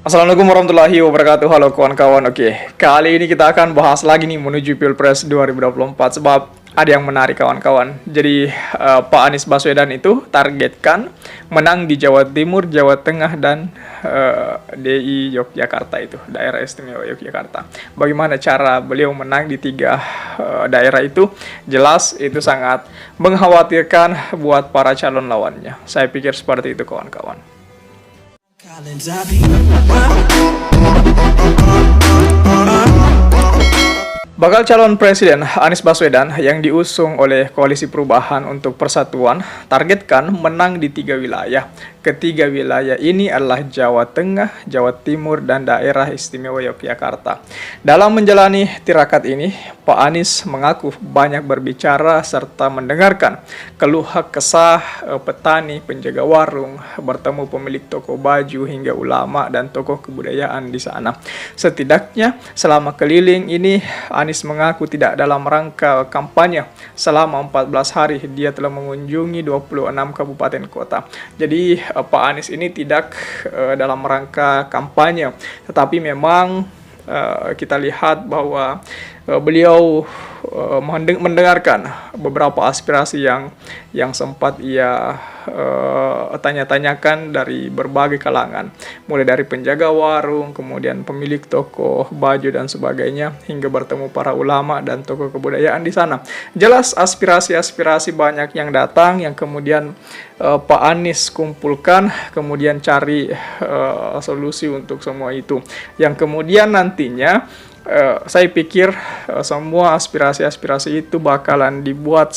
Assalamualaikum warahmatullahi wabarakatuh. Halo kawan-kawan. Oke, kali ini kita akan bahas lagi nih menuju Pilpres 2024 sebab ada yang menarik kawan-kawan. Jadi Pak Anies Baswedan itu targetkan menang di Jawa Timur, Jawa Tengah dan DI Yogyakarta itu, Daerah Istimewa Yogyakarta. Bagaimana cara beliau menang di tiga daerah itu? Jelas itu sangat mengkhawatirkan buat para calon lawannya. Saya pikir seperti itu kawan-kawan. Bakal calon presiden Anies Baswedan yang diusung oleh Koalisi Perubahan untuk Persatuan targetkan menang di tiga wilayah. Ketiga wilayah ini adalah Jawa Tengah, Jawa Timur, dan Daerah Istimewa Yogyakarta. Dalam menjalani tirakat ini, Pak Anies mengaku banyak berbicara serta mendengarkan keluh kesah petani, penjaga warung, bertemu pemilik toko baju hingga ulama dan tokoh kebudayaan di sana. Setidaknya selama keliling ini Anies mengaku tidak dalam rangka kampanye. Selama 14 hari dia telah mengunjungi 26 kabupaten kota. Jadi Pak Anies ini tidak dalam rangka kampanye, tetapi memang kita lihat bahwa beliau mendengarkan beberapa aspirasi yang sempat ia tanya-tanyakan dari berbagai kalangan, mulai dari penjaga warung, kemudian pemilik toko baju dan sebagainya, hingga bertemu para ulama dan tokoh kebudayaan di sana. Jelas aspirasi-aspirasi banyak yang datang, yang kemudian Pak Anies kumpulkan, kemudian cari solusi untuk semua itu, yang kemudian nantinya saya pikir semua aspirasi-aspirasi itu bakalan dibuat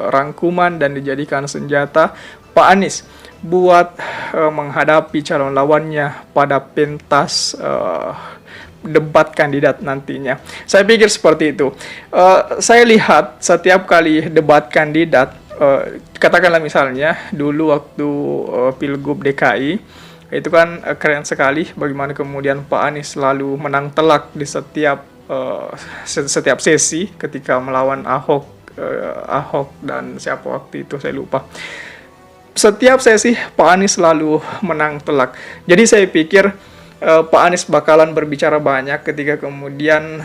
rangkuman dan dijadikan senjata Pak Anies buat menghadapi calon lawannya pada pentas debat kandidat nantinya. Saya pikir seperti itu. Saya lihat setiap kali debat kandidat, katakanlah misalnya dulu waktu Pilgub DKI, itu kan keren sekali bagaimana kemudian Pak Anies selalu menang telak di setiap sesi ketika melawan Ahok dan siapa waktu itu saya lupa. Setiap sesi Pak Anies selalu menang telak. Jadi saya pikir Pak Anies bakalan berbicara banyak ketika kemudian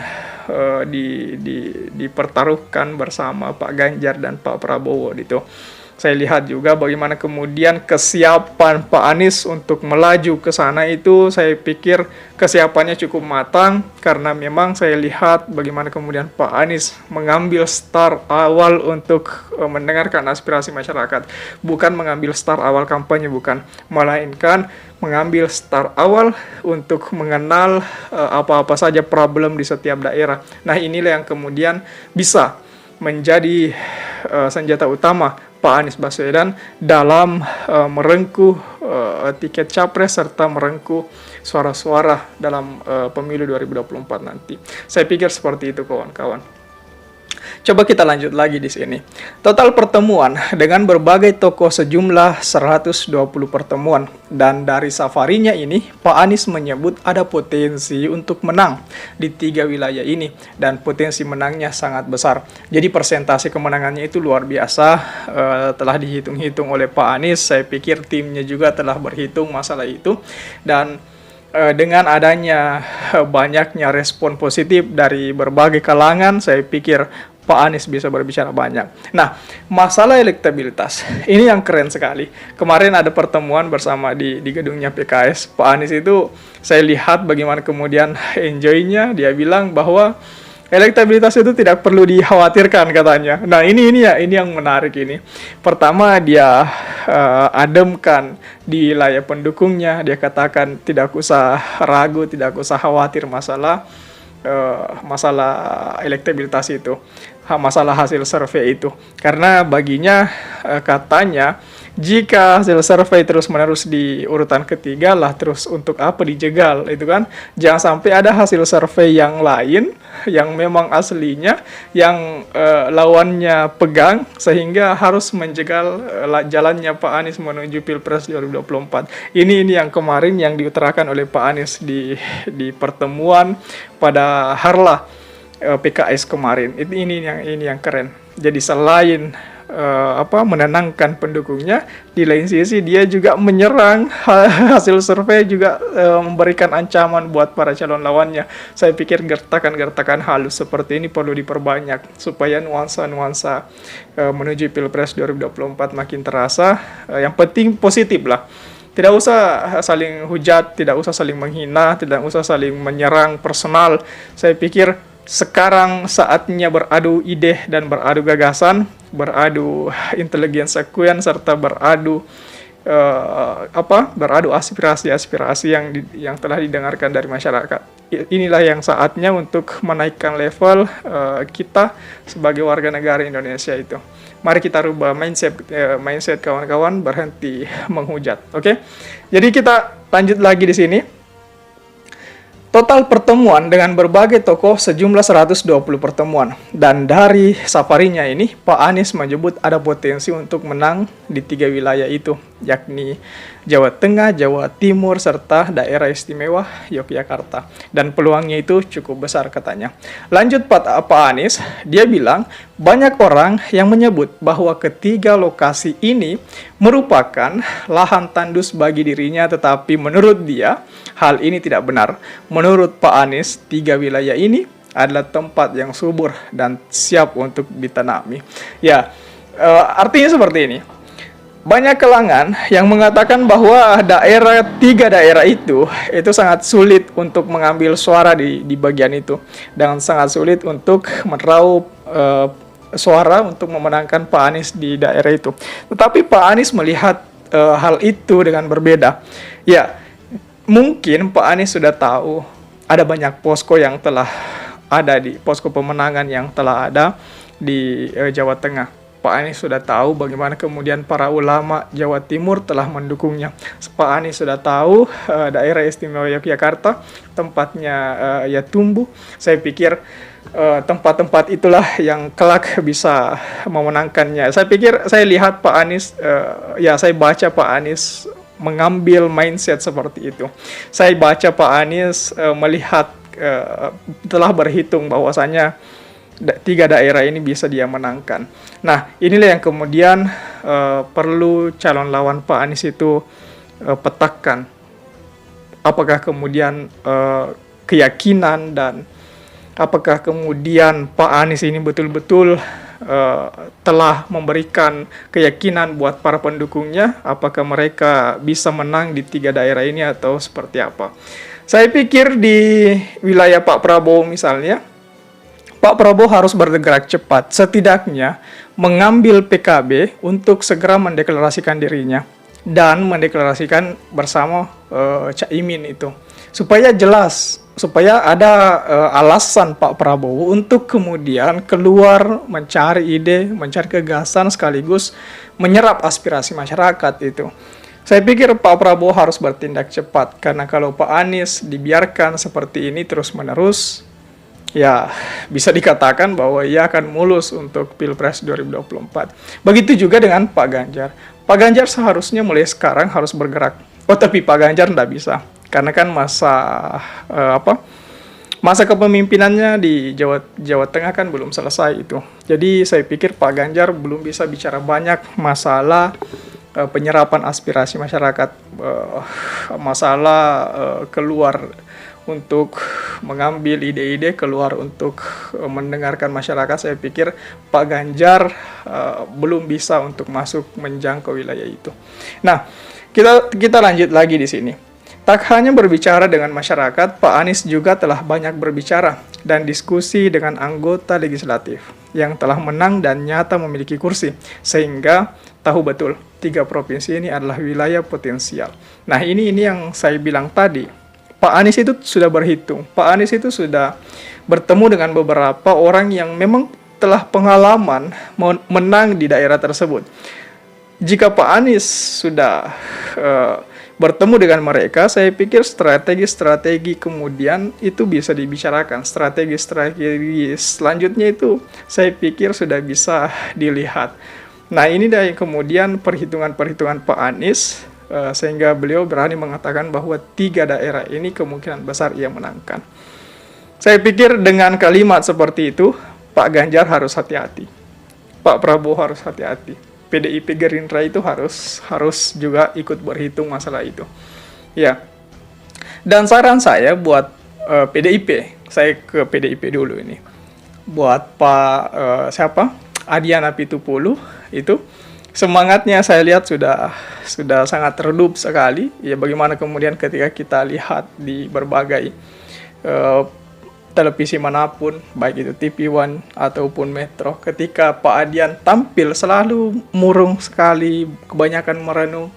dipertaruhkan bersama Pak Ganjar dan Pak Prabowo gitu. Saya lihat juga bagaimana kemudian kesiapan Pak Anies untuk melaju ke sana itu, saya pikir kesiapannya cukup matang, karena memang saya lihat bagaimana kemudian Pak Anies mengambil start awal untuk mendengarkan aspirasi masyarakat. Bukan mengambil start awal kampanye, bukan, melainkan mengambil start awal untuk mengenal apa-apa saja problem di setiap daerah. Nah, inilah yang kemudian bisa menjadi senjata utama Pak Anies Baswedan dalam merengkuh tiket capres serta merengkuh suara-suara dalam pemilu 2024 nanti. Saya pikir seperti itu kawan-kawan. Coba kita lanjut lagi di sini. Total pertemuan dengan berbagai tokoh sejumlah 120 pertemuan, dan dari safarinya ini Pak Anies menyebut ada potensi untuk menang di tiga wilayah ini, dan potensi menangnya sangat besar. Jadi persentase kemenangannya itu luar biasa, telah dihitung-hitung oleh Pak Anies. Saya pikir timnya juga telah berhitung masalah itu, dan dengan adanya banyaknya respon positif dari berbagai kalangan, saya pikir Pak Anies bisa berbicara banyak. Nah, masalah elektabilitas ini yang keren sekali. Kemarin ada pertemuan bersama di gedungnya PKS. Pak Anies itu saya lihat bagaimana kemudian enjoy-nya. Dia bilang bahwa elektabilitas itu tidak perlu dikhawatirkan katanya. Nah, ini yang menarik ini. Pertama, dia ademkan di wilayah pendukungnya. Dia katakan tidak usah ragu, tidak usah khawatir masalah elektabilitas itu, masalah hasil survei itu, karena baginya katanya jika hasil survei terus-menerus di urutan ketiga lah, terus untuk apa dijegal itu kan, jangan sampai ada hasil survei yang lain yang memang aslinya yang lawannya pegang sehingga harus menjegal jalannya Pak Anies menuju Pilpres 2024. Ini yang kemarin yang diutarakan oleh Pak Anies di pertemuan pada Harlah PKS kemarin. Ini yang keren. Jadi selain menenangkan pendukungnya, di lain sisi dia juga menyerang. Hasil survei juga memberikan ancaman buat para calon lawannya. Saya pikir gertakan-gertakan halus seperti ini perlu diperbanyak supaya nuansa-nuansa menuju Pilpres 2024 makin terasa. Yang penting positif lah. Tidak usah saling hujat, tidak usah saling menghina, tidak usah saling menyerang personal. Saya pikir sekarang saatnya beradu ide dan beradu gagasan, beradu intelijensi akuan, serta beradu beradu aspirasi-aspirasi yang telah didengarkan dari masyarakat. Inilah yang saatnya untuk menaikkan level kita sebagai warga negara Indonesia itu. Mari kita rubah mindset kawan-kawan, berhenti menghujat. Oke? Jadi kita lanjut lagi di sini. Total pertemuan dengan berbagai tokoh sejumlah 120 pertemuan. Dan dari safarinya ini, Pak Anies menyebut ada potensi untuk menang di 3 wilayah itu, yakni Jawa Tengah, Jawa Timur, serta daerah istimewa Yogyakarta. Dan peluangnya itu cukup besar katanya. Lanjut Pak Anies, dia bilang banyak orang yang menyebut bahwa ketiga lokasi ini merupakan lahan tandus bagi dirinya, tetapi menurut dia hal ini tidak benar. Menurut Pak Anies, 3 wilayah ini adalah tempat yang subur dan siap untuk ditanami. Ya, artinya seperti ini. Banyak kalangan yang mengatakan bahwa 3 daerah itu sangat sulit untuk mengambil suara di bagian itu, dan sangat sulit untuk meraup suara untuk memenangkan Pak Anies di daerah itu. Tetapi Pak Anies melihat hal itu dengan berbeda. Ya, mungkin Pak Anies sudah tahu ada banyak posko yang telah ada di posko pemenangan yang telah ada di Jawa Tengah. Pak Anies sudah tahu bagaimana kemudian para ulama Jawa Timur telah mendukungnya. Pak Anies sudah tahu daerah istimewa Yogyakarta tempatnya ya tumbuh. Saya pikir tempat-tempat itulah yang kelak bisa memenangkannya. Saya lihat Pak Anies, saya baca Pak Anies mengambil mindset seperti itu. Saya baca Pak Anies melihat telah berhitung bahwasanya 3 daerah ini bisa dia menangkan. Nah, inilah yang kemudian perlu calon lawan Pak Anies itu petakan. Apakah kemudian keyakinan dan apakah kemudian Pak Anies ini betul-betul telah memberikan keyakinan buat para pendukungnya, apakah mereka bisa menang di 3 daerah ini atau seperti apa. Saya pikir di wilayah Pak Prabowo misalnya, Pak Prabowo harus bergerak cepat, setidaknya mengambil PKB untuk segera mendeklarasikan dirinya dan mendeklarasikan bersama Caimin itu, supaya jelas, supaya ada alasan Pak Prabowo untuk kemudian keluar mencari ide, mencari gagasan, sekaligus menyerap aspirasi masyarakat itu. Saya pikir Pak Prabowo harus bertindak cepat, karena kalau Pak Anies dibiarkan seperti ini terus-menerus, ya bisa dikatakan bahwa ia akan mulus untuk Pilpres 2024. Begitu juga dengan Pak Ganjar. Pak Ganjar seharusnya mulai sekarang harus bergerak. Oh, tapi Pak Ganjar tidak bisa, karena kan masa kepemimpinannya di Jawa Tengah kan belum selesai itu. Jadi saya pikir Pak Ganjar belum bisa bicara banyak masalah penyerapan aspirasi masyarakat, masalah keluar untuk mengambil ide-ide, keluar untuk mendengarkan masyarakat. Saya pikir Pak Ganjar belum bisa untuk masuk menjangkau wilayah itu. Nah, kita lanjut lagi di sini. Tak hanya berbicara dengan masyarakat, Pak Anies juga telah banyak berbicara dan diskusi dengan anggota legislatif yang telah menang dan nyata memiliki kursi, sehingga tahu betul 3 provinsi ini adalah wilayah potensial. Nah, ini yang saya bilang tadi. Pak Anies itu sudah berhitung. Pak Anies itu sudah bertemu dengan beberapa orang yang memang telah pengalaman menang di daerah tersebut. Jika Pak Anies sudah bertemu dengan mereka, saya pikir strategi kemudian itu bisa dibicarakan. Strategi selanjutnya itu saya pikir sudah bisa dilihat. Nah, ini dari kemudian perhitungan-perhitungan Pak Anies, sehingga beliau berani mengatakan bahwa 3 daerah ini kemungkinan besar ia menangkan. Saya pikir dengan kalimat seperti itu, Pak Ganjar harus hati-hati. Pak Prabowo harus hati-hati. PDIP Gerindra itu harus juga ikut berhitung masalah itu. Ya. Dan saran saya buat PDIP, saya ke PDIP dulu ini. Buat Pak Adian Apitupulu itu semangatnya saya lihat sudah sangat redup sekali. Ya, bagaimana kemudian ketika kita lihat di berbagai televisi manapun, baik itu TV One ataupun Metro, ketika Pak Adian tampil selalu murung sekali, kebanyakan merenung.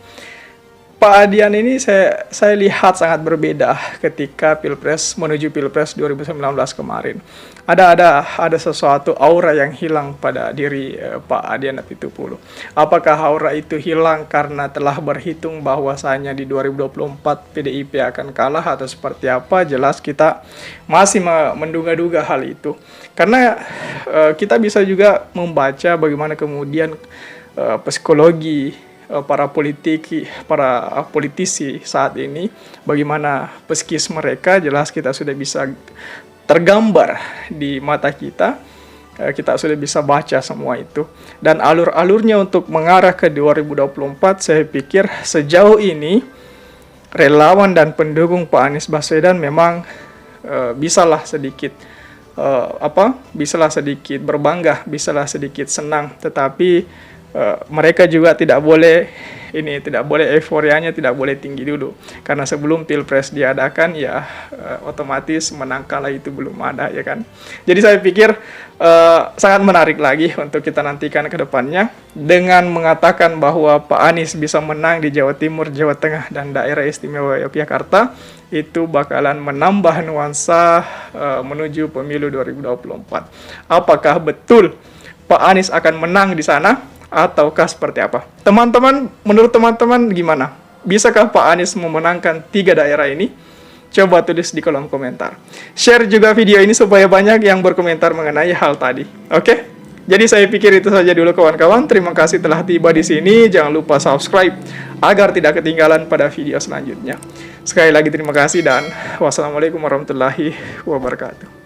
Pak Adian ini saya lihat sangat berbeda ketika menuju Pilpres 2019 kemarin. Ada sesuatu aura yang hilang pada diri Pak Adian Apitupulu. Apakah aura itu hilang karena telah berhitung bahwasanya di 2024 PDIP akan kalah atau seperti apa? Jelas kita masih menduga-duga hal itu. Karena kita bisa juga membaca bagaimana kemudian psikologi para politisi saat ini, bagaimana psikis mereka, jelas kita sudah bisa tergambar di mata kita. Kita sudah bisa baca semua itu. Dan alur-alurnya untuk mengarah ke 2024, saya pikir sejauh ini relawan dan pendukung Pak Anies Baswedan memang bisalah sedikit berbangga, bisalah sedikit senang, tetapi mereka juga tidak boleh euforianya tidak boleh tinggi dulu, karena sebelum Pilpres diadakan ya otomatis menang kalah itu belum ada, ya kan. Jadi saya pikir sangat menarik lagi untuk kita nantikan ke depannya, dengan mengatakan bahwa Pak Anies bisa menang di Jawa Timur, Jawa Tengah, dan daerah istimewa Yogyakarta, itu bakalan menambah nuansa menuju pemilu 2024. Apakah betul Pak Anies akan menang di sana ataukah seperti apa? Teman-teman, menurut teman-teman gimana? Bisakah Pak Anies memenangkan 3 daerah ini? Coba tulis di kolom komentar. Share juga video ini supaya banyak yang berkomentar mengenai hal tadi. Oke? Jadi saya pikir itu saja dulu kawan-kawan. Terima kasih telah tiba di sini. Jangan lupa subscribe agar tidak ketinggalan pada video selanjutnya. Sekali lagi terima kasih dan wassalamualaikum warahmatullahi wabarakatuh.